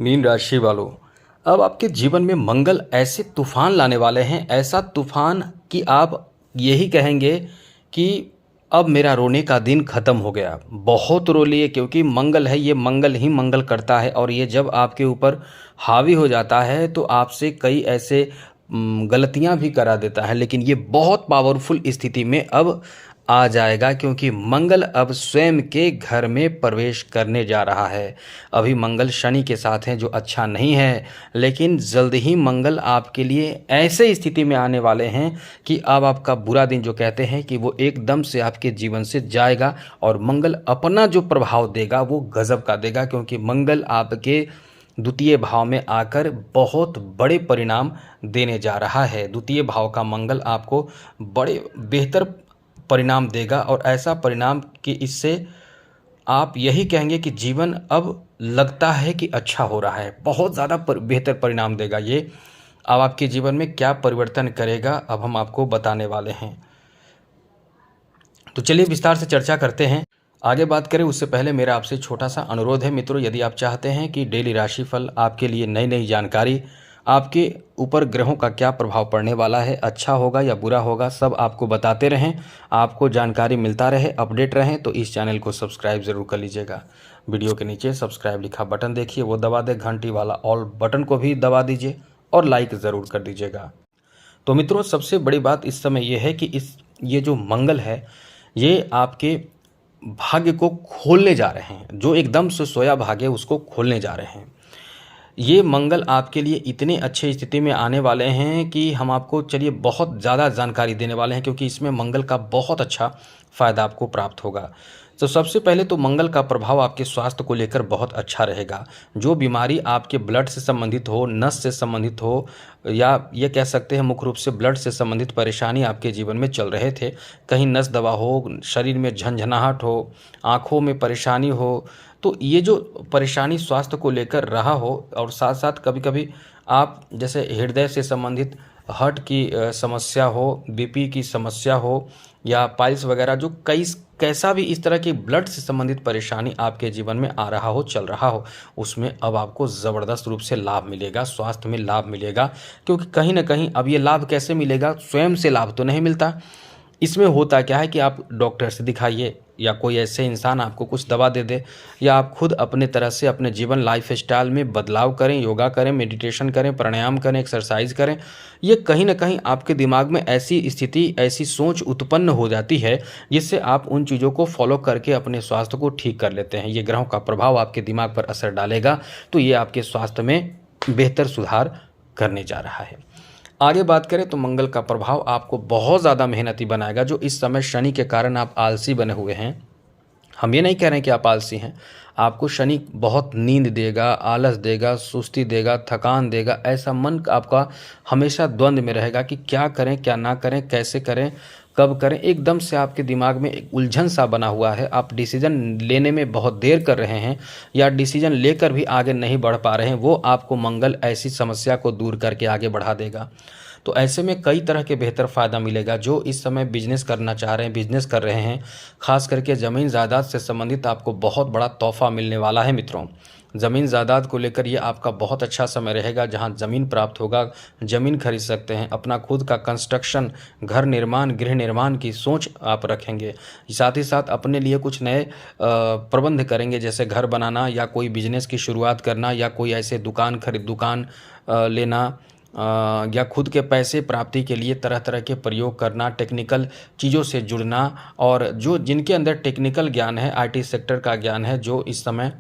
Mean राशि वालों, अब आपके जीवन में मंगल ऐसे तूफान लाने वाले हैं, ऐसा तूफान कि आप यही कहेंगे कि अब मेरा रोने का दिन खत्म हो गया। बहुत रो लिए, क्योंकि मंगल है, ये मंगल ही मंगल करता है और ये जब आपके ऊपर हावी हो जाता है तो आपसे कई ऐसे गलतियां भी करा देता है। लेकिन ये बहुत पावरफुल स्थिति में अब आ जाएगा, क्योंकि मंगल अब स्वयं के घर में प्रवेश करने जा रहा है। अभी मंगल शनि के साथ हैं, जो अच्छा नहीं है, लेकिन जल्द ही मंगल आपके लिए ऐसे स्थिति में आने वाले हैं कि अब आपका बुरा दिन जो कहते हैं कि वो एकदम से आपके जीवन से जाएगा और मंगल अपना जो प्रभाव देगा वो गजब का देगा, क्योंकि मंगल आपके द्वितीय भाव में आकर बहुत बड़े परिणाम देने जा रहा है। द्वितीय भाव का मंगल आपको बड़े बेहतर परिणाम देगा और ऐसा परिणाम कि इससे आप यही कहेंगे कि जीवन अब लगता है कि अच्छा हो रहा है। बहुत ज़्यादा बेहतर परिणाम देगा ये। अब आपके जीवन में क्या परिवर्तन करेगा, अब हम आपको बताने वाले हैं। तो चलिए विस्तार से चर्चा करते हैं। आगे बात करें उससे पहले मेरा आपसे छोटा सा अनुरोध है मित्रों, यदि आप चाहते हैं कि डेली राशिफल आपके लिए नई नई जानकारी, आपके ऊपर ग्रहों का क्या प्रभाव पड़ने वाला है, अच्छा होगा या बुरा होगा, सब आपको बताते रहें, आपको जानकारी मिलता रहे, अपडेट रहें, तो इस चैनल को सब्सक्राइब ज़रूर कर लीजिएगा। वीडियो के नीचे सब्सक्राइब लिखा बटन देखिए, वो दबा दे, घंटी वाला ऑल बटन को भी दबा दीजिए और लाइक ज़रूर कर दीजिएगा। तो मित्रों, सबसे बड़ी बात इस समय ये है कि ये जो मंगल है, ये आपके भाग्य को खोलने जा रहे हैं। जो एकदम से सोया भाग्य उसको खोलने जा रहे हैं। ये मंगल आपके लिए इतने अच्छे स्थिति में आने वाले हैं कि हम आपको चलिए बहुत ज़्यादा जानकारी देने वाले हैं, क्योंकि इसमें मंगल का बहुत अच्छा फ़ायदा आपको प्राप्त होगा। तो सबसे पहले तो मंगल का प्रभाव आपके स्वास्थ्य को लेकर बहुत अच्छा रहेगा। जो बीमारी आपके ब्लड से संबंधित हो, नस से संबंधित हो, या ये कह सकते हैं मुख्य रूप से ब्लड से संबंधित परेशानी आपके जीवन में चल रहे थे, कहीं नस दबा हो, शरीर में झंझनाहट हो, आँखों में परेशानी हो, तो ये जो परेशानी स्वास्थ्य को लेकर रहा हो, और साथ साथ कभी कभी आप जैसे हृदय से संबंधित हार्ट की समस्या हो, बीपी की समस्या हो, या पाइल्स वगैरह, जो कई कैसा भी इस तरह की ब्लड से संबंधित परेशानी आपके जीवन में आ रहा हो, चल रहा हो, उसमें अब आपको ज़बरदस्त रूप से लाभ मिलेगा, स्वास्थ्य में लाभ मिलेगा। क्योंकि कहीं ना कहीं अब ये लाभ कैसे मिलेगा, स्वयं से लाभ तो नहीं मिलता। इसमें होता क्या है कि आप डॉक्टर से दिखाइए, या कोई ऐसे इंसान आपको कुछ दवा दे दे, या आप खुद अपने तरह से अपने जीवन लाइफ स्टाइल में बदलाव करें, योगा करें, मेडिटेशन करें, प्राणायाम करें, एक्सरसाइज करें, ये कहीं ना कहीं आपके दिमाग में ऐसी स्थिति, ऐसी सोच उत्पन्न हो जाती है जिससे आप उन चीज़ों को फॉलो करके अपने स्वास्थ्य को ठीक कर लेते हैं। ये ग्रहों का प्रभाव आपके दिमाग पर असर डालेगा, तो ये आपके स्वास्थ्य में बेहतर सुधार करने जा रहा है। आगे बात करें तो मंगल का प्रभाव आपको बहुत ज़्यादा मेहनती बनाएगा। जो इस समय शनि के कारण आप आलसी बने हुए हैं, हम ये नहीं कह रहे हैं कि आप आलसी हैं, आपको शनि बहुत नींद देगा, आलस देगा, सुस्ती देगा, थकान देगा। ऐसा मन आपका हमेशा द्वंद्व में रहेगा कि क्या करें, क्या ना करें, कैसे करें, कब करें। एकदम से आपके दिमाग में एक उलझन सा बना हुआ है। आप डिसीजन लेने में बहुत देर कर रहे हैं, या डिसीजन लेकर भी आगे नहीं बढ़ पा रहे हैं। वो आपको मंगल ऐसी समस्या को दूर करके आगे बढ़ा देगा। तो ऐसे में कई तरह के बेहतर फ़ायदा मिलेगा। जो इस समय बिजनेस करना चाह रहे हैं, बिजनेस कर रहे हैं, खास करके ज़मीन जायदाद से संबंधित आपको बहुत बड़ा तोहफा मिलने वाला है मित्रों। ज़मीन जायदाद को लेकर ये आपका बहुत अच्छा समय रहेगा, जहां ज़मीन प्राप्त होगा, ज़मीन खरीद सकते हैं, अपना खुद का कंस्ट्रक्शन, घर निर्माण, गृह निर्माण की सोच आप रखेंगे। साथ ही साथ अपने लिए कुछ नए प्रबंध करेंगे, जैसे घर बनाना, या कोई बिजनेस की शुरुआत करना, या कोई ऐसे दुकान लेना, या खुद के पैसे प्राप्ति के लिए तरह तरह के प्रयोग करना, टेक्निकल चीज़ों से जुड़ना। और जो जिनके अंदर टेक्निकल ज्ञान है, आईटी सेक्टर का ज्ञान है, जो इस समय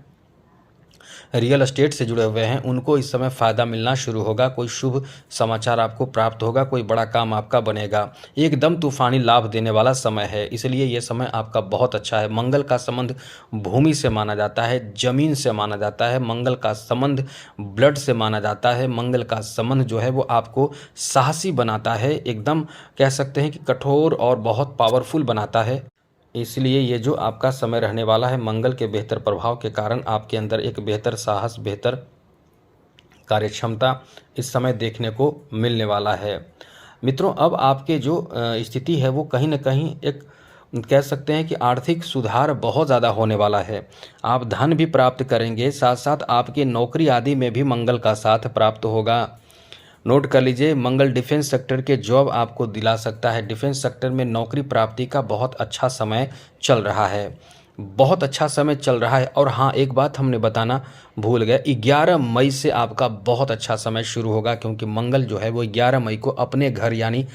रियल एस्टेट से जुड़े हुए हैं, उनको इस समय फ़ायदा मिलना शुरू होगा। कोई शुभ समाचार आपको प्राप्त होगा, कोई बड़ा काम आपका बनेगा। एकदम तूफानी लाभ देने वाला समय है, इसलिए ये समय आपका बहुत अच्छा है। मंगल का संबंध भूमि से माना जाता है, जमीन से माना जाता है, मंगल का संबंध ब्लड से माना जाता है। मंगल का संबंध जो है वो आपको साहसी बनाता है, एकदम कह सकते हैं कि कठोर और बहुत पावरफुल बनाता है। इसलिए ये जो आपका समय रहने वाला है, मंगल के बेहतर प्रभाव के कारण आपके अंदर एक बेहतर साहस, बेहतर कार्यक्षमता इस समय देखने को मिलने वाला है। मित्रों, अब आपके जो स्थिति है वो कहीं ना कहीं एक कह सकते हैं कि आर्थिक सुधार बहुत ज़्यादा होने वाला है। आप धन भी प्राप्त करेंगे, साथ साथ आपकी नौकरी आदि में भी मंगल का साथ प्राप्त होगा। नोट कर लीजिए, मंगल डिफेंस सेक्टर के जॉब आपको दिला सकता है। डिफेंस सेक्टर में नौकरी प्राप्ति का बहुत अच्छा समय चल रहा है, बहुत अच्छा समय चल रहा है। और हाँ, एक बात हमने बताना भूल गए, 11 मई से आपका बहुत अच्छा समय शुरू होगा, क्योंकि मंगल जो है वो 11 मई को अपने घर यानी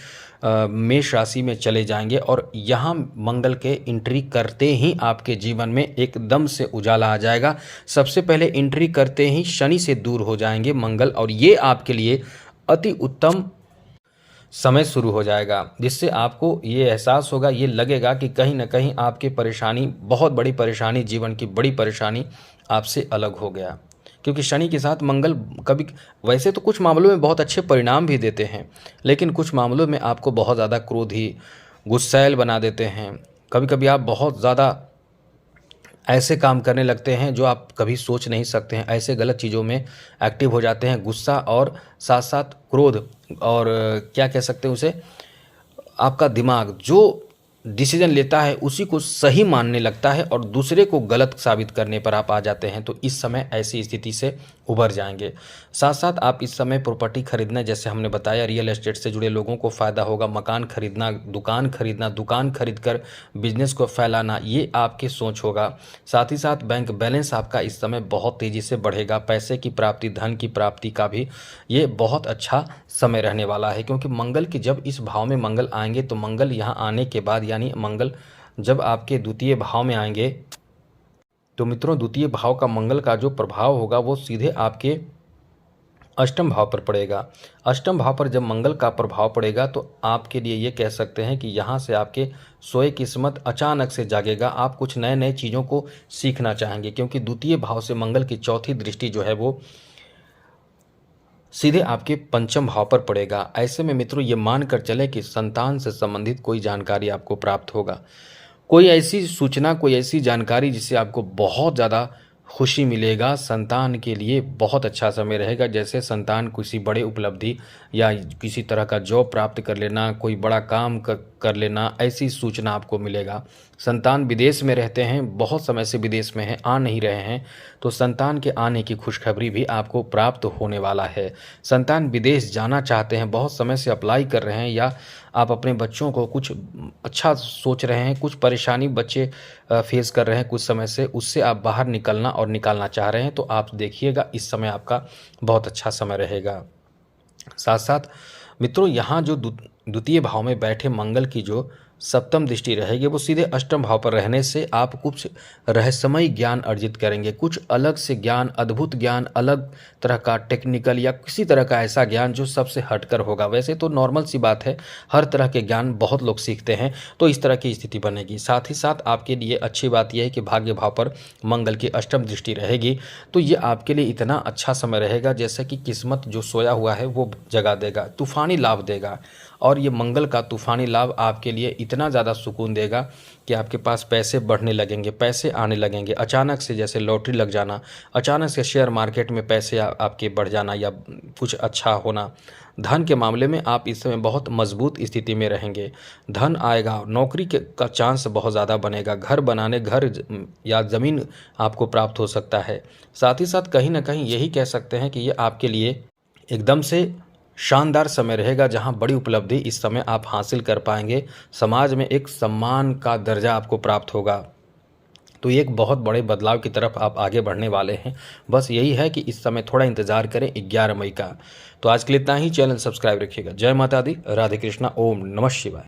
मेष राशि में चले जाएंगे और यहाँ मंगल के एंट्री करते ही आपके जीवन में एकदम से उजाला आ जाएगा। सबसे पहले एंट्री करते ही शनि से दूर हो जाएंगे मंगल, और ये आपके लिए अति उत्तम समय शुरू हो जाएगा, जिससे आपको ये एहसास होगा, ये लगेगा कि कहीं ना कहीं आपकी परेशानी, बहुत बड़ी परेशानी, जीवन की बड़ी परेशानी आपसे अलग हो गया। क्योंकि शनि के साथ मंगल कभी, वैसे तो कुछ मामलों में बहुत अच्छे परिणाम भी देते हैं, लेकिन कुछ मामलों में आपको बहुत ज़्यादा क्रोधी, गुस्सैल बना देते हैं। कभी कभी आप बहुत ज़्यादा ऐसे काम करने लगते हैं जो आप कभी सोच नहीं सकते हैं, ऐसे गलत चीज़ों में एक्टिव हो जाते हैं। गुस्सा और साथ साथ क्रोध, और क्या कह सकते हैं उसे, आपका दिमाग जो डिसीजन लेता है उसी को सही मानने लगता है और दूसरे को गलत साबित करने पर आप आ जाते हैं। तो इस समय ऐसी स्थिति से उभर जाएंगे। साथ साथ आप इस समय प्रॉपर्टी खरीदना, जैसे हमने बताया, रियल एस्टेट से जुड़े लोगों को फ़ायदा होगा। मकान खरीदना, दुकान खरीद कर बिजनेस को फैलाना, ये आपकी सोच होगा। साथ ही साथ बैंक बैलेंस आपका इस समय बहुत तेज़ी से बढ़ेगा। पैसे की प्राप्ति, धन की प्राप्ति का भी ये बहुत अच्छा समय रहने वाला है, क्योंकि मंगल की जब इस भाव में मंगल आएंगे तो मंगल यहाँ आने के बाद, यानी मंगल जब आपके द्वितीय भाव में आएंगे तो मित्रों, द्वितीय भाव का मंगल का जो प्रभाव होगा वो सीधे आपके अष्टम भाव पर पड़ेगा। अष्टम भाव पर जब मंगल का प्रभाव पड़ेगा तो आपके लिए ये कह सकते हैं कि यहाँ से आपके सोए किस्मत अचानक से जागेगा। आप कुछ नए नए चीज़ों को सीखना चाहेंगे, क्योंकि द्वितीय भाव से मंगल की चौथी दृष्टि जो है वो सीधे आपके पंचम भाव पर पड़ेगा। ऐसे में मित्रों, ये मानकर चलें कि संतान से संबंधित कोई जानकारी आपको प्राप्त होगा, कोई ऐसी सूचना, कोई ऐसी जानकारी जिससे आपको बहुत ज़्यादा खुशी मिलेगा। संतान के लिए बहुत अच्छा समय रहेगा, जैसे संतान किसी बड़े उपलब्धि या किसी तरह का जॉब प्राप्त कर लेना, कोई बड़ा काम कर लेना, ऐसी सूचना आपको मिलेगा। संतान विदेश में रहते हैं, बहुत समय से विदेश में हैं, आ नहीं रहे हैं, तो संतान के आने की खुशखबरी भी आपको प्राप्त होने वाला है। संतान विदेश जाना चाहते हैं, बहुत समय से अप्लाई कर रहे हैं, या आप अपने बच्चों को कुछ अच्छा सोच रहे हैं, कुछ परेशानी बच्चे फेस कर रहे हैं कुछ समय से, उससे आप बाहर निकलना और निकालना चाह रहे हैं, तो आप देखिएगा इस समय आपका बहुत अच्छा समय रहेगा। साथ साथ मित्रों, यहाँ जो द्वितीय भाव में बैठे मंगल की जो सप्तम दृष्टि रहेगी वो सीधे अष्टम भाव पर रहने से आप कुछ रहस्यमय ज्ञान अर्जित करेंगे, कुछ अलग से ज्ञान, अद्भुत ज्ञान, अलग तरह का टेक्निकल या किसी तरह का ऐसा ज्ञान जो सबसे हटकर होगा। वैसे तो नॉर्मल सी बात है, हर तरह के ज्ञान बहुत लोग सीखते हैं, तो इस तरह की स्थिति बनेगी। साथ ही साथ आपके लिए अच्छी बात यह है कि भाग्य भाव पर मंगल की अष्टम दृष्टि रहेगी, तो ये आपके लिए इतना अच्छा समय रहेगा जैसे कि किस्मत जो सोया हुआ है वो जगा देगा, तूफानी लाभ देगा। और ये मंगल का तूफानी लाभ आपके लिए इतना ज़्यादा सुकून देगा कि आपके पास पैसे बढ़ने लगेंगे, पैसे आने लगेंगे अचानक से, जैसे लॉटरी लग जाना, अचानक से शेयर मार्केट में पैसे आपके बढ़ जाना या कुछ अच्छा होना। धन के मामले में आप इस समय बहुत मजबूत स्थिति में रहेंगे, धन आएगा, नौकरी का चांस बहुत ज़्यादा बनेगा, घर बनाने, घर या ज़मीन आपको प्राप्त हो सकता है। साथ ही साथ कहीं ना कहीं यही कह सकते हैं कि ये आपके लिए एकदम से शानदार समय रहेगा, जहां बड़ी उपलब्धि इस समय आप हासिल कर पाएंगे। समाज में एक सम्मान का दर्जा आपको प्राप्त होगा, तो ये एक बहुत बड़े बदलाव की तरफ आप आगे बढ़ने वाले हैं। बस यही है कि इस समय थोड़ा इंतजार करें 11 मई का। तो आज के लिए इतना ही। चैनल सब्सक्राइब रखिएगा। जय माता दी, राधे कृष्णा, ओम नमः शिवाय।